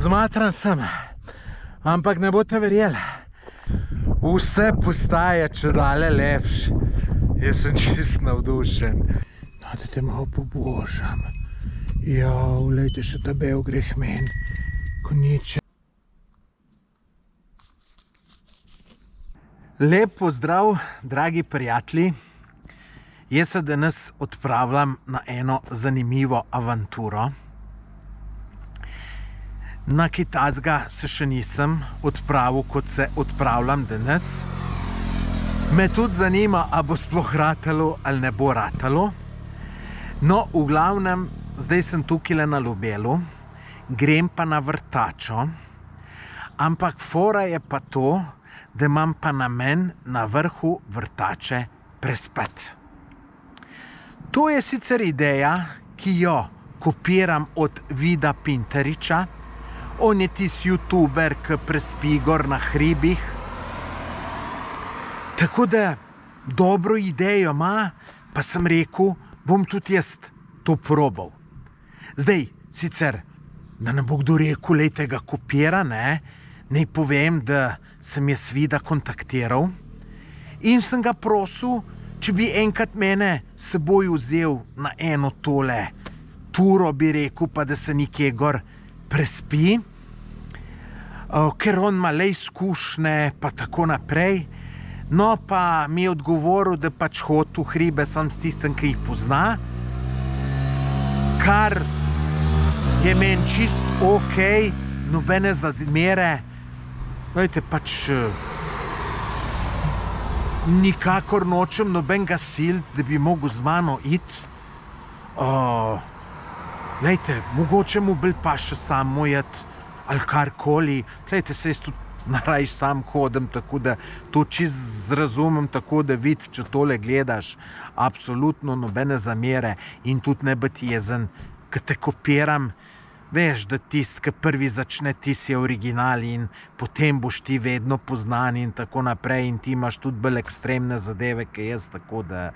Zmatran sem, ampak ne boste verjeli. Vse postaje čedalje lepše. Jaz sem čist navdušen. No, da te malo pobožam. Lejte, še ta bel greh men. Konjiče. Lep pozdrav, dragi prijatelji. Jaz se danes odpravljam na eno zanimivo avanturo. Na kaj takega se še nisem odpravil, kot se odpravljam danes. Me tudi zanima, a bo sploh ratalo ali ne bo ratalo. No, v glavnem, zdaj sem tukaj na Ljubelu, grem pa na Vrtačo, ampak fora je pa to, da imam pa namen na vrhu Vrtače prespati. To je sicer ideja, ki jo kopiram od Vida Pinteriča. On je tisti youtuber, ki prespi gor na hribih. Tako da dobro idejo ima, pa sem rekel, bom tudi jaz to probal. Zdaj, sicer, da ne bo kdo rekel, lejte ga kopira, ne, naj povem, da sem jaz Vida kontaktiral in sem ga prosil, če bi enkrat mene s seboj vzel na eno tole turo, bi rekel, pa da se nekje gor prespi, ker on ima le izkušnje, pa tako naprej. No, pa mi je odgovoril, da pač hod v hribe sam s tistem, ki jih pozna, kar je meni čist okej, nobene zadmere. Vejte, pač nikakor nočem nobenega siliti, da bi mogel z mano iti. Vejte, mogoče mu bolj pa še samo jet ali karkoli. Vejte, se jaz tudi naraj sam hodim, tako da to čist razumem, tako da vidi, če tole gledaš, absolutno nobene zamere in tudi ne biti jezen, ki te kopiram. Veš, da tist, ki prvi začne, ti si original in potem boš ti vedno poznan in tako naprej in ti imaš tudi bolj ekstremne zadeve, ki jaz, tako da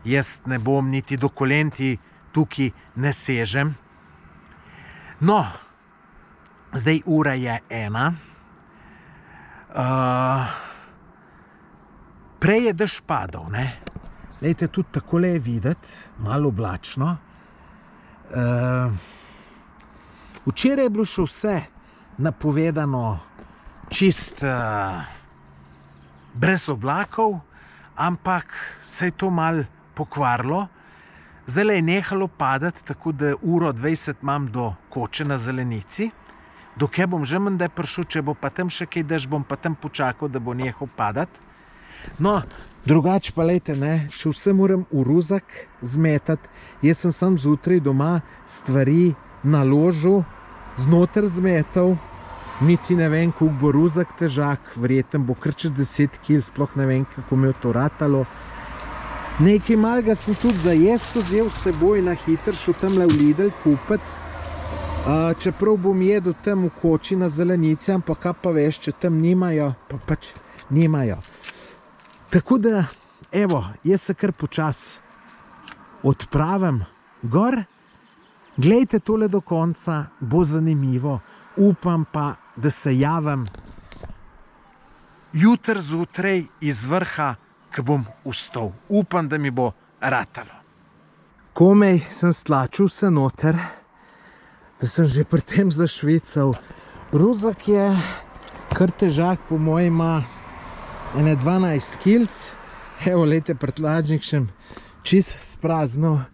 jaz ne bom niti do kolenti tukaj ne sežem. No, zdaj ura je 1. Prej je dež padal, ne? Lejte, tudi takole je videti, malo oblačno. Včeraj je bilo še vse napovedano čist brez oblakov, ampak se je to malo pokvarilo. Zdaj je nehalo padati, tako da 1:20 imam do Koče na Zelenici. Dokaj bom že menda prišel, če bo pa tam še kaj dež, bom pa tam počakal, da bo nehal padati. No, drugače pa lejte, ne, še vse moram v ruzak zmetati. Jaz sem sam zjutraj doma stvari naložil, znotraj zmetal, niti ne vem, koliko bo ruzak težak, verjetno bo kar čez 10 kil, sploh ne vem, kako mi je to ratalo. Nekaj malega sem tudi za jesti vzel s seboj na hitro, šel tamle v Lidl kupiti. Čeprav bom jedel tam v Koči na Zelenici, ampak kaj pa veš, če tam nimajo, pa pač nimajo. Tako da, evo, jaz se kar počas odpravim gor. Glejte tole do konca, bo zanimivo. Upam pa, da se javim jutri zjutraj iz vrha, ko bom vstal. Upam, da mi bo ratalo. Komaj sem stlačil se noter, da sem že pri tem zašvical. Ruzak je kar težak, po mojem ima ene 12 kilc. Evo, lejte, prtlačnik še čist spraznil.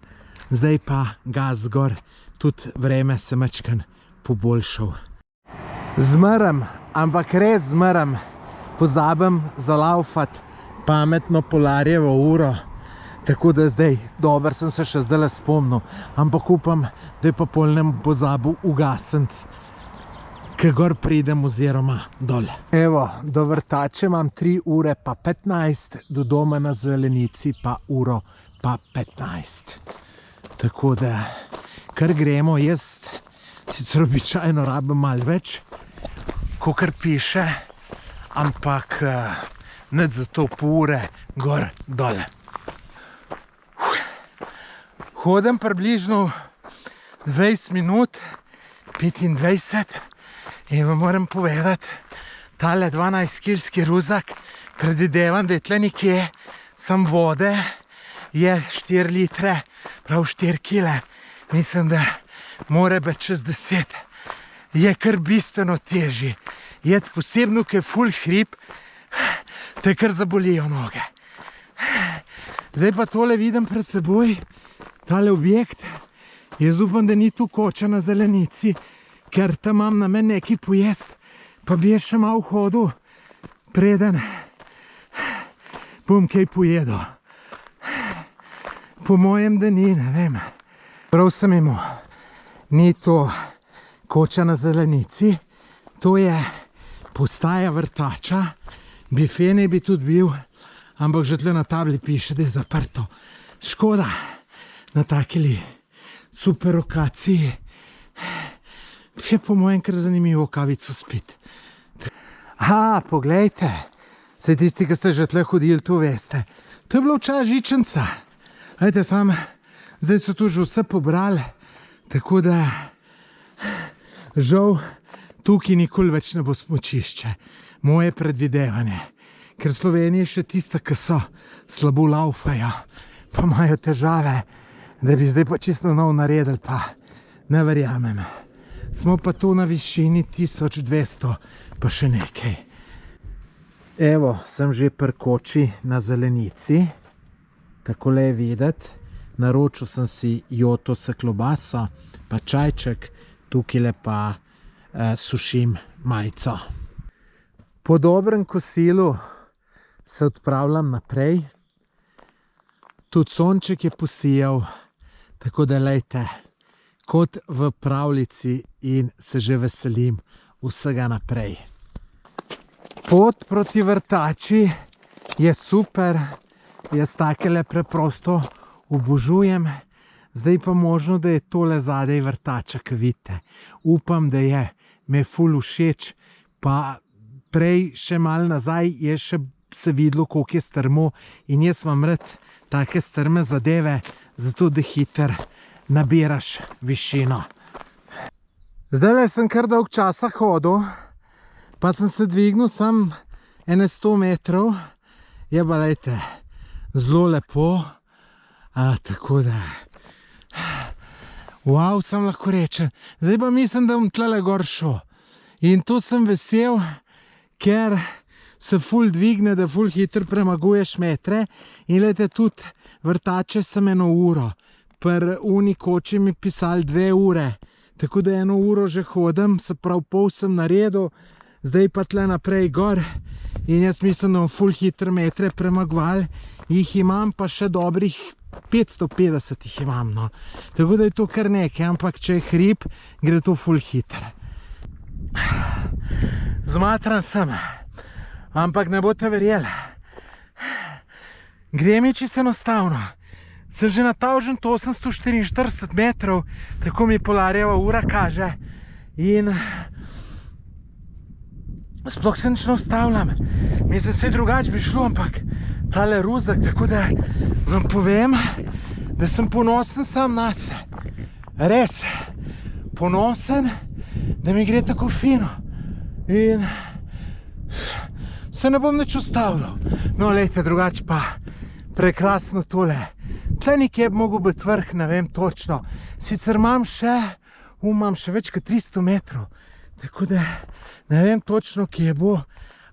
Zdaj pa gaz gor, tudi vreme se majčkeno poboljšal. Zmerem, ampak res zmerem, pozabim zalaufati pametno Polarjevo uro. Tako da zdaj, dober sem se še zdaj spomnil, ampak upam, da je pa pol ne pozabil ugasniti, ke gor pridem oziroma dol. Evo, do Vrtače imam 3 ure pa 15, do doma na Zelenici pa 1 uro pa 15. Tako da, kar gremo, jaz sicer običajno rabim malo več, kakor piše, ampak nič za to pol ure gor dol. Hodim približno 20 minut, 25 In vam moram povedati, tale 12-kilski ruzak, predvidevam, da je tle nekje sam vode, je 4 litre, prav 4 kile. Mislim, da mora biti čez 10. Je kar bistveno težji. Je posebno, ker je ful hrib, te kar zabolijo noge. Zdaj pa tole vidim pred seboj, tale objekt. Jaz upam, da ni tu koča na zelenici, ker tam imam na meni nekaj pojest, pa bi še malo hodil, preden bom kaj pojedel. Po mojem, da ni, ne vem. Prav sem imel, ni to koča na zelenici, to je postaja vrtača, bife ne bi tudi bil, ampak že tle na tabli piše, da je zaprto. Škoda, na takili super lokaciji. Je po mojem kar zanimivo kavico spiti. Poglejte, vse tisti, ki ste že tle hodili, to veste. To je bilo včasih žičenca. Glejte, zdaj so tu že vse pobrali, tako da žal tukaj nikoli več ne bo smučišče. Moje predvidevanje. Ker Slovenija je še tista, ki so slabo laufajo, pa imajo težave, da bi zdaj pa čisto nov naredili, pa ne verjamem. Smo pa tu na višini 1200, pa še nekaj. Evo, sem že pri koči na zelenici. Takole je videti. Naročil sem si joto s klobaso, pa čajček, tukaj pa sušim majico. Po dobrem kosilu se odpravljam naprej. Tudi sonček je posijal, tako da lejte, kot v pravljici in se že veselim vsega naprej. Pot proti vrtači je super, jaz takele preprosto obožujem. Zdaj pa možno, da je tole zadej vrtača, ki vidite. Upam, da je, me je ful všeč, pa prej še malo nazaj je še se videlo, koliko je strmo in jaz imam rad take strme zadeve, zato da hiter nabiraš višino. Zdajle sem kar dolg časa hodil, pa sem se dvignil sam ene 100 metrov. Je pa lejte, zelo lepo, tako da wow, sem lahko rečem. Zdaj pa mislim, da bom tlele gor šel. In to sem vesel, ker se ful dvigne, da ful hitro premaguješ metre. In lejte, tudi vrtače sem 1 uro. Pri uni koči mi pisali 2 ure. Tako da 1 uro že hodim, se prav pol sem naredil. Zdaj pa tle naprej gor. In jaz mislim, da bom ful hitro metre premagoval. Jih imam pa še dobrih 550 jih imam, no. Tako da je to kar nekaj, ampak če je hrib, gre to ful hitro. Zmatran sem, ampak ne boste verjeli. Gre mi čisto enostavno. Sem že natavžen to 844 metrov, tako mi Polarjeva ura kaže. In sploh se nič ne ustavljam. Mislim, se drugače bi šlo, ampak tale ruzak, tako da vam povem, da sem ponosen sam na se. Res, ponosen, da mi gre tako fino. In se ne bom nič ustavljal. No, lejte, drugače pa prekrasno tole. Tle nekje bi mogel biti vrh, ne vem točno. Sicer imam še več kot 300 metrov. Tako da ne vem točno, kje bo.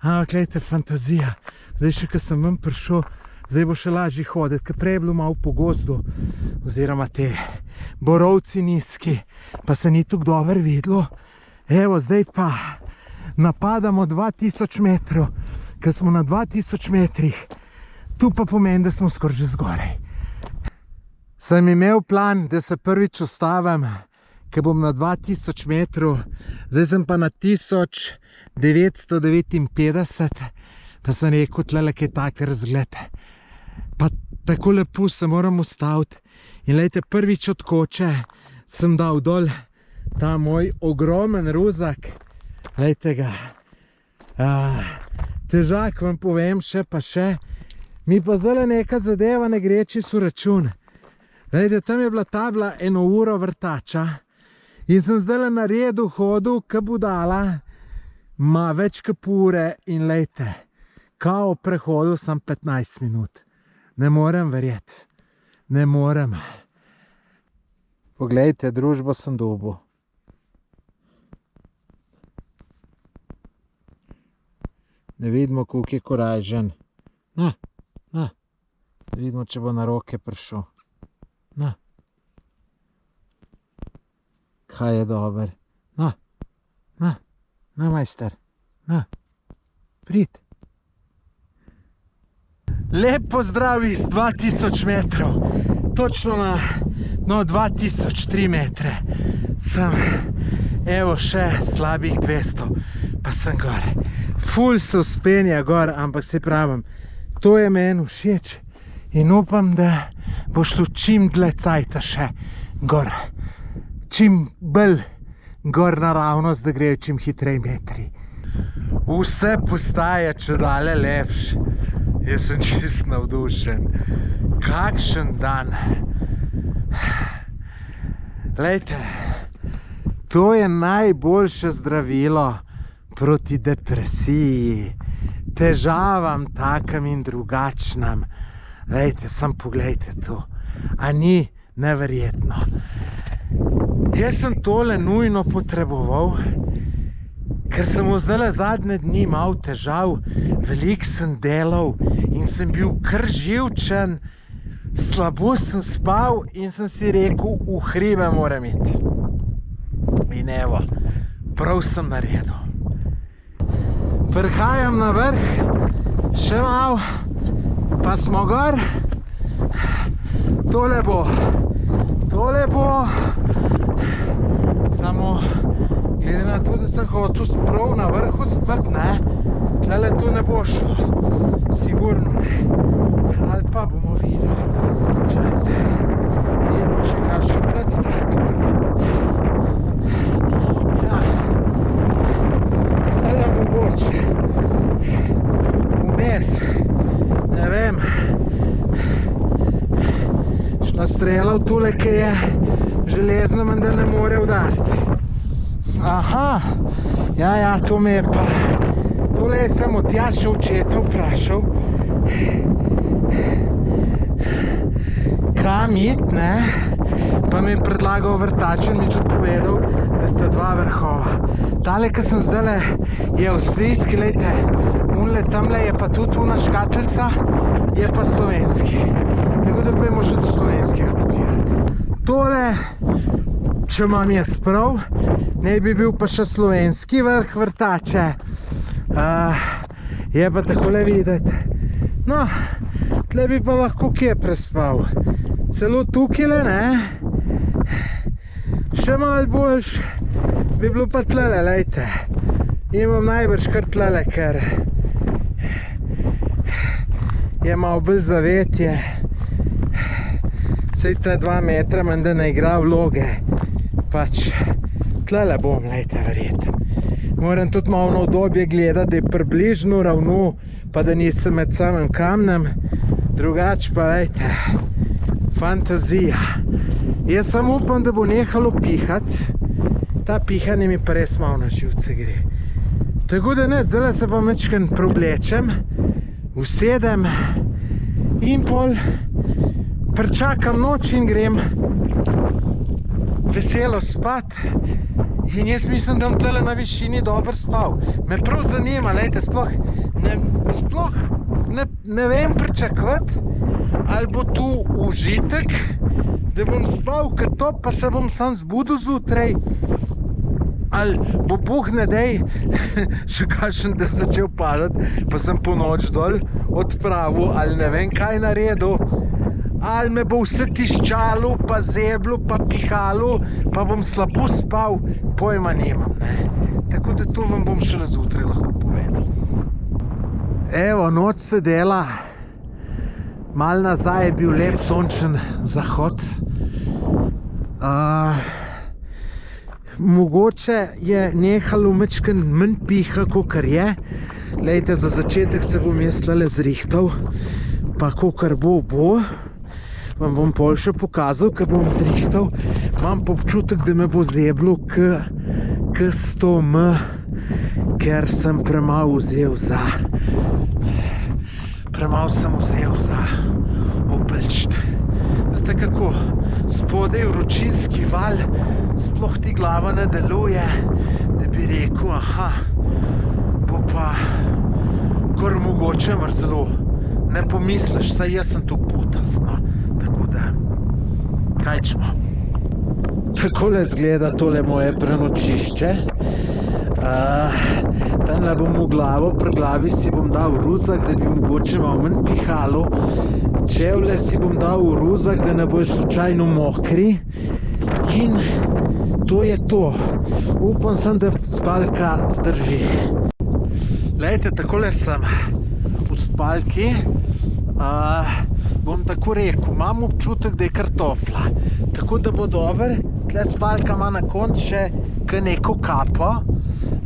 Ampak, lejte, fantazija. Zdaj še, ko sem ven prišel, zdaj bo še lažje hoditi, ker prej je bilo malo po gozdu, oziroma te borovci nizki, pa se ni tako dobro videlo. Evo, zdaj pa napadamo 2000 metrov, ker smo na 2000 metrih, tu pa pomeni, da smo skoraj že zgoraj. Sem imel plan, da se prvič ustavim, ker bom na 2000 metrov, zdaj sem pa na 1959, pa sem rekel, tlele kaj take razgled. Pa tako lepo se moram ustaviti. In lejte, prvič od koče sem dal dol ta moj ogromen ruzak. Lejte ga. Težak vam povem še pa še. Mi pa zdaj neka zadeva ne gre čisto račun. Lejte, tam je bila tabla 1 uro vrtača. In sem zdaj naredil, hodil, ka budala, ma več ka pure in lejte, kao prehodil sem 15 minut. Ne morem verjeti, ne morem. Poglejte, družbo sem dobil. Da vidimo, koliko je korajžen. Na. Da vidimo, če bo na roke prišel. Na. Kaj je dober? Na, majster. Na, prid. Lep pozdrav iz 2000 metrov. Točno na 2003 metre. Sem, evo še slabih 200, pa sem gor. Ful se uspenja gor, ampak se pravim, to je meni všeč. In upam, da bo šlo čim dlje cajta še gor. Čim bolj gor naravnost, da grejo čim hitrej metri. Vse postaje čedalje lepš. Jaz sem čist navdušen. Kakšen dan. Lejte, to je najboljše zdravilo proti depresiji, težavam takim in drugačnim. Lejte, sam poglejte to. A ni neverjetno? Jaz sem tole nujno potreboval, ker sem zdaj zadnje dni imel težav, veliko sem delal in sem bil kar živčen, slabo sem spal in sem si rekel, v hribe moram iti. In evo, prav sem naredil. Prihajam na vrh, še malo, pa smo gor. Tole bo. Samo, glede na to, da sem hotel prav na vrhu spati, ne, tlele to ne bo šlo. Sigurno ne. Ali pa bomo videli. Čajte, idemo če kakšen predstak. Ja, tlele mogoče. Vmes, ne vem, nastrelal tole, ki je železno, menda ne more udariti. Aha, ja, to me je pa. Tole je samo Tjaša očeta vprašal, kam iti, ne? Pa mi je predlagal vrtač in mi tudi povedal, da sta dva vrhova. Tale, ki sem zdajle, je avstrijski, lejte, unle tamle je pa tudi una škatlica, je pa slovenski. Tako da pojmo še do slovenskega pogledati. Tole, če imam jaz prav, ne bi bil pa še slovenski vrh vrtače. Je pa takole videti. No, tle bi pa lahko kje prespal. Celo tukile, ne? Še malo boljš bi bilo pa tlele, lejte. Imam najbrž kar tlele, ker je malo bolj zavetje. Sej ta 2 metra menda ne igra vloge. Pač tlele bom, lejte, verjeten. Moram tudi malo na udobje gledati, da je približno ravno, pa da nisem med samim kamnem. Drugač pa, lejte, fantazija. Jaz samo upam, da bo nehalo pihati. Ta pihanje mi pa res malo na živce gre. Tako da ne, zdaj se pa mečken preoblečem, usedem in pol pričakam noč in grem veselo spat. In jaz mislim, da bom tole na višini dobro spal. Me prav zanima, lejte, sploh ne vem pričakovati, ali bo tu užitek, da bom spal, ker to pa se bom sam zbudil zjutraj, ali bo Bog ne dej še kakšen da začel padati, pa sem po noč dol odpravil, ali ne vem kaj naredil, ali me bo vse tiščalo, pa zeblo, pa pihalo, pa bom slabo spal, pojma nimam, ne. Tako da to vam bom šele zjutraj lahko povedal. Evo, noč se dela, malo nazaj je bil lep sončen zahod. Mogoče je nehalo mečken manj piha, kakor je. Lejte, za začetek se bom jaz tlele zrihtal, pa kakor bo. Vam bom pol še pokazal, ker bom zrihtal, Imam pa občutek, da me bo zeblo k 100m, ker sem premalo sem vzel za obličt. Veste kako, spodaj vročinski val, sploh ti glava ne deluje, da bi rekel, bo pa kar mogoče mrzlo. Ne pomisliš, saj jaz sem tu butast, no. Tako da, kaj čmo. Takole izgleda tole moje prenočišče. Tamle bom v glavo, pri glavi si bom dal ruzak, da bi mogoče malo manj pihalo. Čevlje si bom dal v ruzak, da ne bojo slučajno mokri. In to je to. Upam sem, da spalka zdrži. Lejte, takole sem v spalki. Bom tako rekel, imam občutek, da je kar topla. Tako da bo dober. Tle spalka ima na konc še neko kapo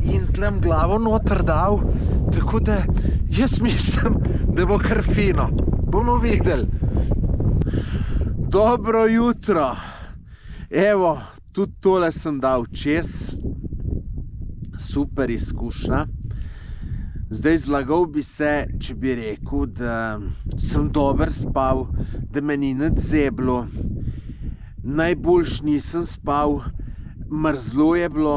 in tlem glavo noter dal. Tako da jaz mislim, da bo kar fino. Bomo videli. Dobro jutro. Evo, tudi tole sem dal čez. Super izkušnja. Zdaj zlagal bi se, če bi rekel, da sem dober spal, da me ni nič zeblo. Najboljš nisem spal, mrzlo je bilo,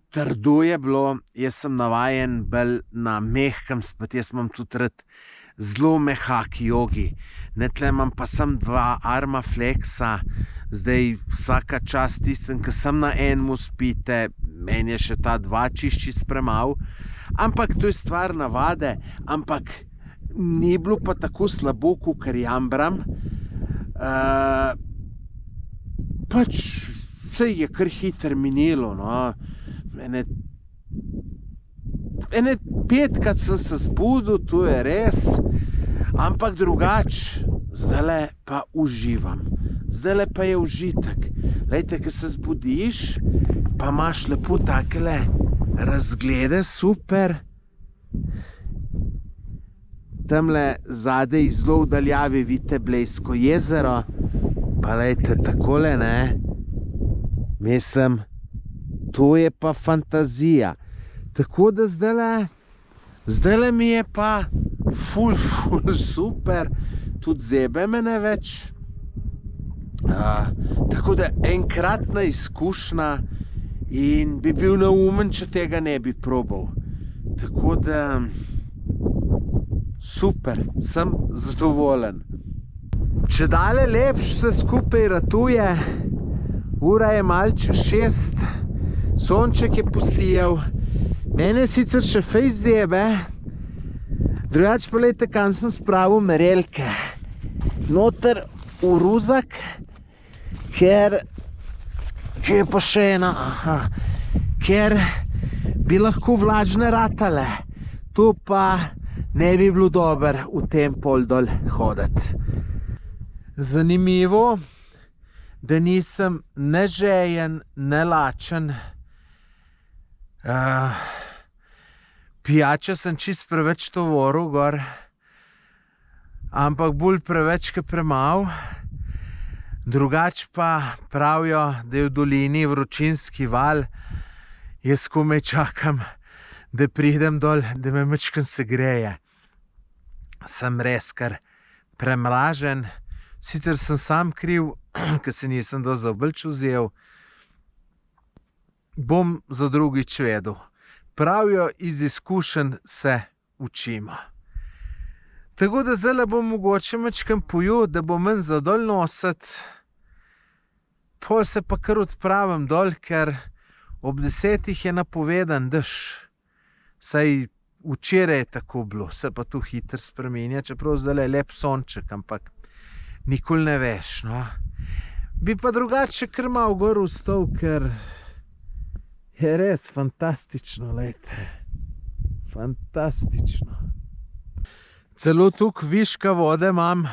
trdo je bilo. Jaz sem navajen bolj na mehkem spati, jaz imam tudi rad zelo mehak jogi. Tle imam pa sem 2 arma flexa, zdaj vsaka čast tistem, ki sem na enemu spite, meni je še ta 2 čišči premal. Ampak to je stvar navade, ampak ni bilo pa tako slabo, kakor jambram. Pač vse je kar hitro minilo, no. Ene 5krat sem se zbudil, to je res, ampak drugač, zdajle pa uživam. Zdajle pa je užitek. Lejte, ko se zbudiš, pa imaš lepo takele razglede, super. Tamle zadej zelo v daljavi vidite Blejsko jezero, pa lejte takole, ne. Mislim, to je pa fantazija. Tako da zdajle mi je pa ful super, tudi zebe me ne več. Tako da enkratna izkušnja in bi bil neumen, če tega ne bi probal. Tako da super, sem zadovoljen. Čedalje lepš se skupaj ratuje, ura je malo čez 6, sonček je posijal, mene sicer še fejst zebe, drugač pa lejte, kam sem spravil merelke. Noter v ruzak, ker je pa še ena, ker bi lahko vlažne ratale, to pa ne bi bilo dober v tem pol dol hoditi. Zanimivo, da nisem ne žejen, ne lačen. Pijače sem čist preveč tovoril gor, ampak bolj preveč, ke premal. Drugač pa pravijo, da je v dolini vročinski val. Jaz komaj čakam, da pridem dol, da me majčkeno segreje. Sem res kar premražen. Sicer sem sam kriv, ker se nisem dosti za oblič vzel. Bom za drugič vedel. Pravijo, iz izkušenj se učimo. Tako da zdajle bom mogoče majčkeno pojel, da bom manj za dol nositi. Pol se pa kar odpravim dol, ker ob 10 je napovedan dež. Saj včeraj je tako bilo, se pa tu hitro spreminja, čeprav zdajle je lep sonček, ampak nikoli ne veš, no. Bi pa drugače kar malo gor vstal, ker je res fantastično, lejte. Fantastično. Celo tukaj viška vode imam,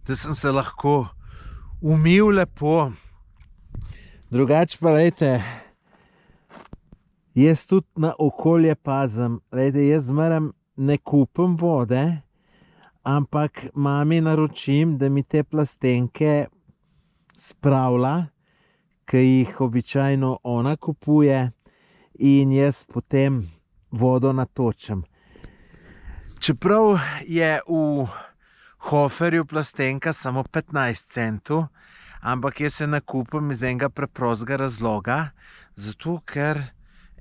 da sem se lahko umil lepo. Drugače pa, lejte, jaz tudi na okolje pazim. Lejte, jaz zmeraj ne kupim vode, ampak mami naročim, da mi te plastenke spravlja, ki jih običajno ona kupuje, in jaz potem vodo natočem. Čeprav je v Hoferju plastenka samo 15 centov, ampak jaz se nakupim iz enega preprostega razloga, zato ker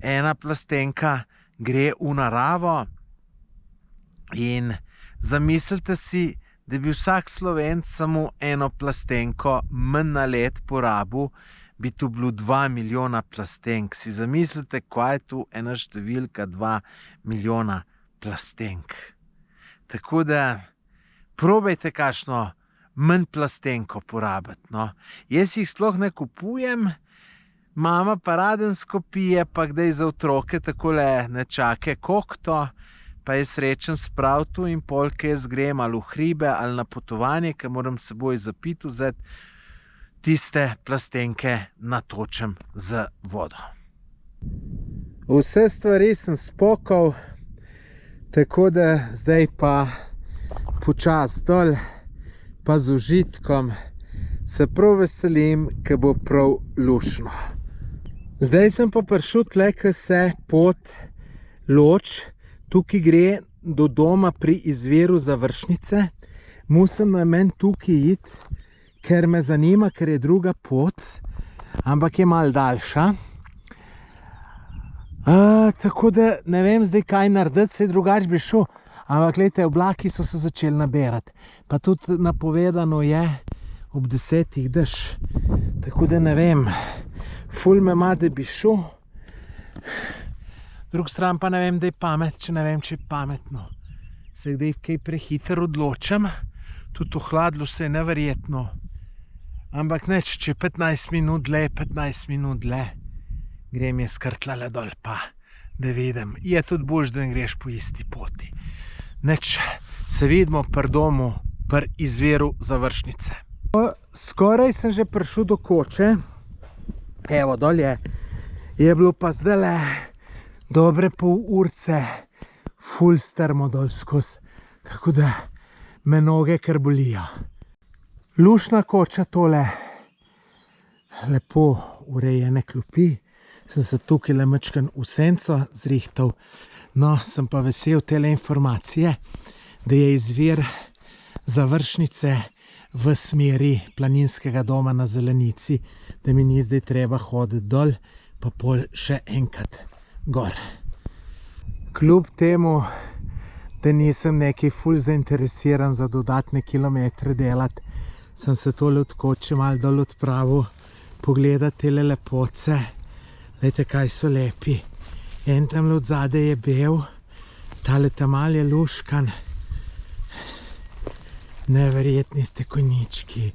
ena plastenka gre v naravo in zamislite si, da bi vsak Slovenc samo eno plastenko manj na let porabil, bi tu bilo 2 milijona plastenk. Si zamislite, kaj je tu ena številka 2 milijona plastenk. Tako da probajte kakšno manj plastenko porabiti. No. Jaz jih sploh ne kupujem, mama pa radensko pije, pa kdaj za otroke takole nečake kokto, pa je srečen spravtu in polke jaz grem ali v hribe ali na potovanje, ker moram s seboj za pit vzeti, tiste plastenke natočem z vodo. Vse stvari sem spokal, tako da zdaj pa počas dol, pa z užitkom se prav veselim, ker bo prav lušno. Zdaj sem pa prišel tle, ker se pot loči. Tukaj gre do doma pri izviru Završnice. Musem namen tukaj iti, ker me zanima, ker je druga pot, ampak je malo daljša. Tako da ne vem zdaj kaj narediti, saj drugače bi šel. Ampak gledajte, oblaki so se začeli nabirati. Pa tudi napovedano je ob 10 dež. Tako da ne vem, ful me ima, da bi šel. Drug stran pa ne vem, da je pamet, če ne vem, če je pametno. Se kdaj kaj prehiter odločam, tudi ohladilo se je neverjetno. Ampak neč, če 15 minut dlje, 15 minut dlje. Grem jaz kar tlele dol pa, da vidim. Je tudi boljš, da ne greš po isti poti. Neč, se vidimo pri domu, pri izviru Završnice. Skoraj sem že prišel do koče. Evo, dol je. Je bilo pa zdajle dobre pol urce ful strmo dol skozi, tako da me noge kar bolijo. Lušna koča tole, lepo urejene klopi, sem se tukaj le majčkeno v senco zrihtal. No, sem pa vesel tele informacije, da je izvir Završnice v smeri planinskega doma na Zelenici, da mi ni zdaj treba hoditi dol, pa pol še enkrat gor. Kljub temu, da nisem nekaj ful zainteresiran za dodatne kilometre delati, sem se tole od koče malo dol odpravil, pogledati tele lepoce. Glejte, kaj so lepi. En tamle od zade je bel, tale tamal je luškan. Neverjetni ste konjički.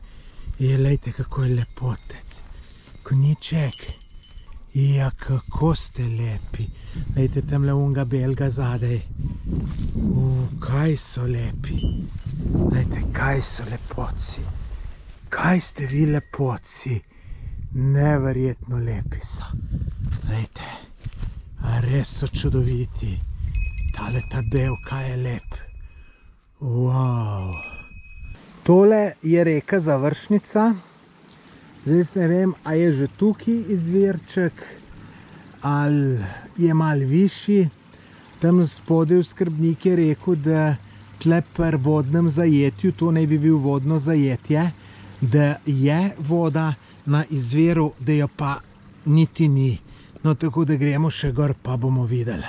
Glejte, kako je lepotec. Konjiček. Ja, kako ste lepi. Glejte, tamle unga belga zadaj. Kaj so lepi. Glejte, kaj so lepoci. Kaj ste vi lepoci. Neverjetno lepi so. Glejte, res so čudoviti. Tale ta bel, kaj je lep. Wow. Tole je reka Završnica. Zdaj ne vem, a je že tukaj izvirček, ali je malo višji. Tam spodaj skrbnik je rekel, da tle pri vodnem zajetju, to naj bi bil vodno zajetje, da je voda na izviru, da jo pa niti ni. No, tako da gremo še gor, pa bomo videli.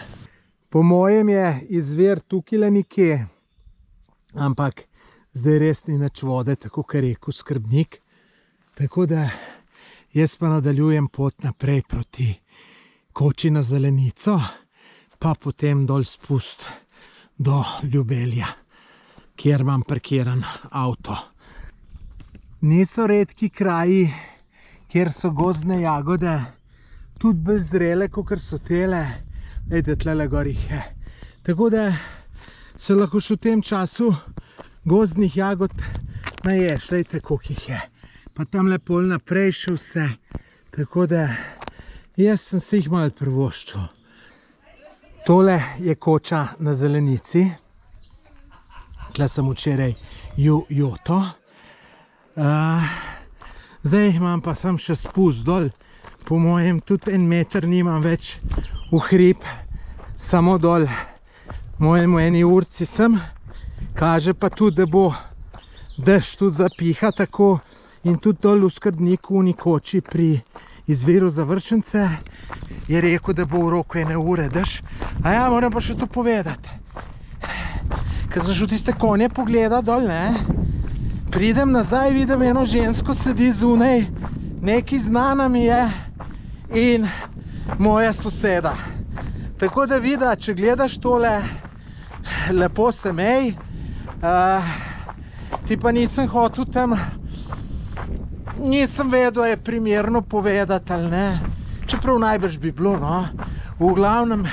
Po mojem je izvir tukaj nekje, ampak zdaj res ni nič vode, tako kot je rekel skrbnik. Tako da jaz pa nadaljujem pot naprej proti koči na Zelenico, pa potem dol spust do Ljubelja, kjer imam parkiran avto. Niso redki kraji, kjer so gozdne jagode, tudi bolj zrele, kot so tele. Glejte, tlele gor jih je. Tako da se lahko še v tem času gozdnih jagod naješ. Glejte, koliko jih je. Pa tam lepo naprej še vse. Tako da jaz sem se jih malo privoščil. Tole je koča na Zelenici. Tle sem včeraj joto. Zdaj imam pa sam še spust dol, po mojem tudi 1 meter nimam več v hrib, samo dol. Mojemu 1 urci sem, kaže pa tudi, da bo dež tudi zapiha tako in tudi dol v Skrbniku v Nikoči pri izviru Završence je rekel, da bo v roku 1 ure dež. A ja, moram pa še to povedati. Ker sem šel tiste konje pogledat dol, ne? Pridem nazaj, vidim eno žensko sedi zunaj, nekaj znana mi je in moja soseda. Tako da vidi, če gledaš tole, lepo se mej. Ti pa nisem hotel tam, nisem vedel, je primerno povedati ali ne. Čeprav najbrž bi bilo, no. V glavnem,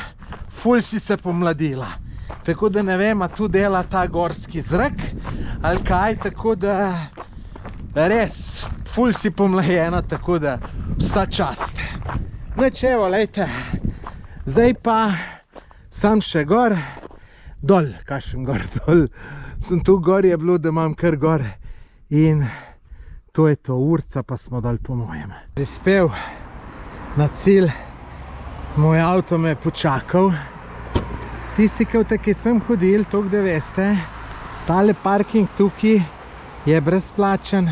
ful si se pomladila. Tako da ne vem, a tu dela ta gorski zrak ali kaj, tako da res, ful si pomlajena, tako da vsa čast. Nič, evo, lejte, zdaj pa sam še gor, dol, kakšen gor, dol. Sem tu gor je bilo, da imam kar gor in to je to, urca pa smo dol po mojem. Prispel na cilj, moj avto me je počakal. Tisti, ki sem hodil, toliko da veste, tale parking tukaj je brezplačen,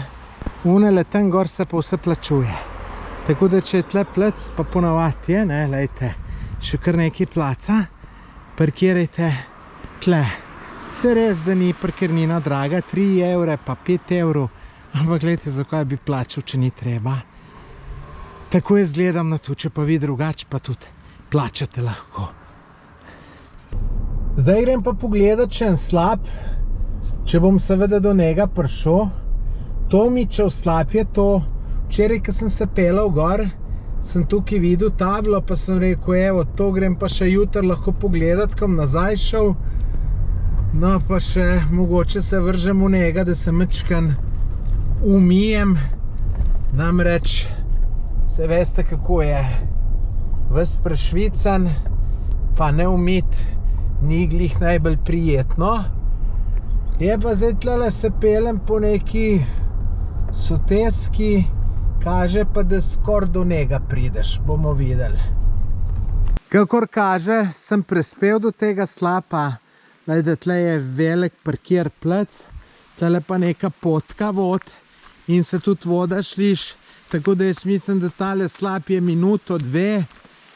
unele tam gor se pa vse plačuje. Tako da, če je tle plac, pa ponavadi je, ne, lejte, še kar nekaj placa, parkirajte tle. Se res, da ni parkirnina draga, 3 evre pa 5 evrov, ampak gledajte, zakaj bi plačal, če ni treba. Tako jaz gledam na to, če pa vi drugače, pa tudi plačate lahko. Zdaj grem pa pogledat še en slap, če bom seveda do njega prišel. Tomičev slap je to. Včeraj, ko sem se pelal gor, sem tukaj videl tablo, pa sem rekel, evo, to grem pa še jutri lahko pogledat, kam nazaj šel. No, pa še mogoče se vržem v njega, da se mečkan umijem. Namreč, se veste, kako je. Ves prešvican, pa ne umit. Ni glih najbolj prijetno. Je pa zdaj tlele se pelem po neki soteski, kaže pa, da skor do njega prideš, bomo videli. Kakor kaže, sem prispel do tega slapa, da tle je velik parkir plac, tle pa neka potka vod in se tudi voda šliš, tako da jaz mislim, da tale slap je minuto, 2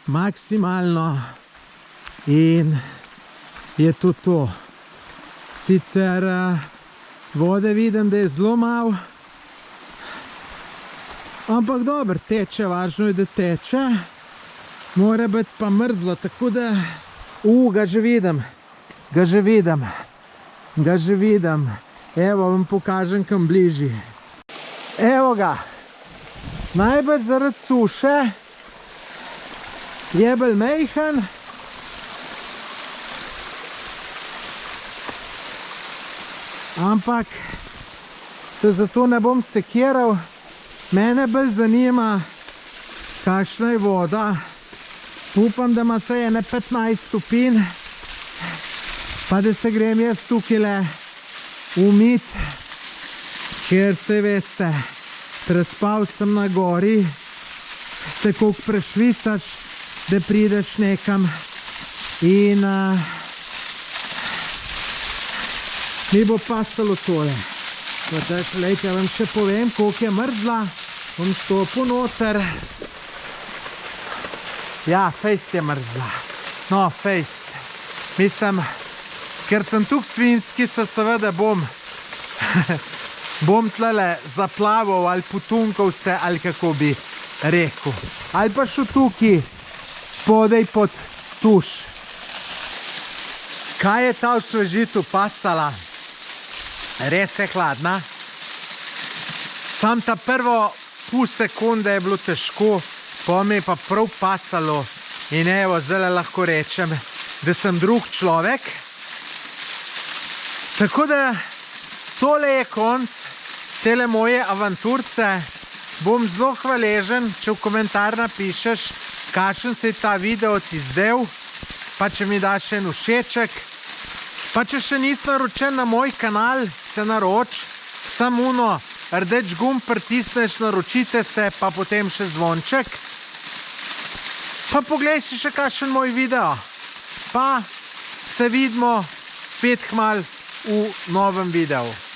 maksimalno in je to to. Sicer vode vidim, da je zelo malo, ampak dobro, teče, važno je, da teče. Mora biti pa mrzlo, tako da... ga že vidim, ga že vidim, ga že vidim. Evo, vam pokažem kam bližji. Evo ga. Najbolj zaradi suše je bolj majhen. Ampak se zato ne bom sekiral. Mene bolj zanima, kakšna je voda. Upam, da ima se ene 15 stopinj, pa da se grem jaz tukaj umit, ker se veste, prespal sem na gori, ste koliko prešvicaš, da prideš nekam in mi bo pasalo tole. Lejte, vam še povem, koliko je mrzla. Bom stopil noter. Ja, fejst je mrzla. No, fejst. Mislim, ker sem tukaj svinjski, se seveda bom tlele zaplaval ali potunkal se, ali kako bi rekel. Ali pa šel tukaj spodaj pod tuš. Kaj je ta osvežitev pasala? Res je hladna. Sam ta prvo pol sekunde je bilo težko, pa mi je pa prav pasalo in evo, zdaj lahko rečem, da sem drug človek. Tako da tole je konc tele moje avanturce. Bom zelo hvaležen, če v komentar napišeš, kakšen se je ta video ti zdel, pa če mi daš en všeček. Pa če še nisi naročen na moj kanal, se naroč, samo rdeč gumb pritisneš, naročite se, pa potem še zvonček. Pa poglej si še kakšen moj video. Pa se vidimo spet kmalu v novem videu.